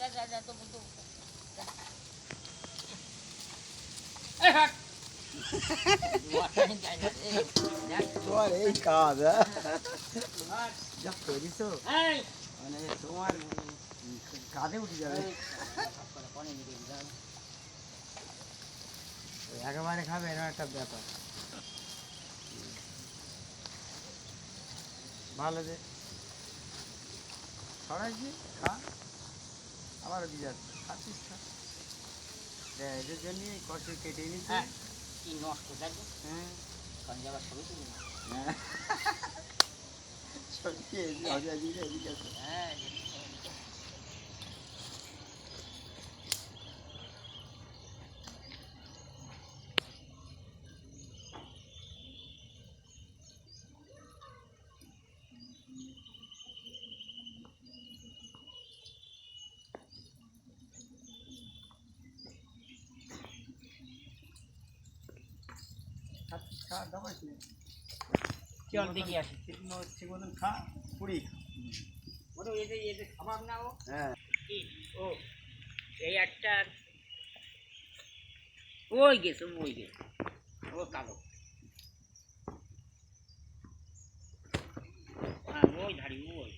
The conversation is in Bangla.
যা তো বলতো এই হাট তোমার এই কাজ যা করিস মানে তোমার কাঁধে উঠে যাবে একেবারে খাবে এরকম একটা ব্যাপার ভালো যে ছড়াইছি খা আবারও দিয়ে যাচ্ছে খাচ্ছিস খা এদের জন্যই কষ্ট কেটে নিচ্ছে কি নষ্ট থাকবে হ্যাঁ পাঞ্জাবার সবই তুলি হ্যাঁ সত্যি এদিকে আছে হ্যাঁ খা দাবাইছি চল দেখি আসি ঠিক মতন খা পুরি ওটা এদের খাবার না ও হ্যাঁ কি ও এই একটা ওই গেছে ও কালো হ্যাঁ ওই ধাড়ি ওই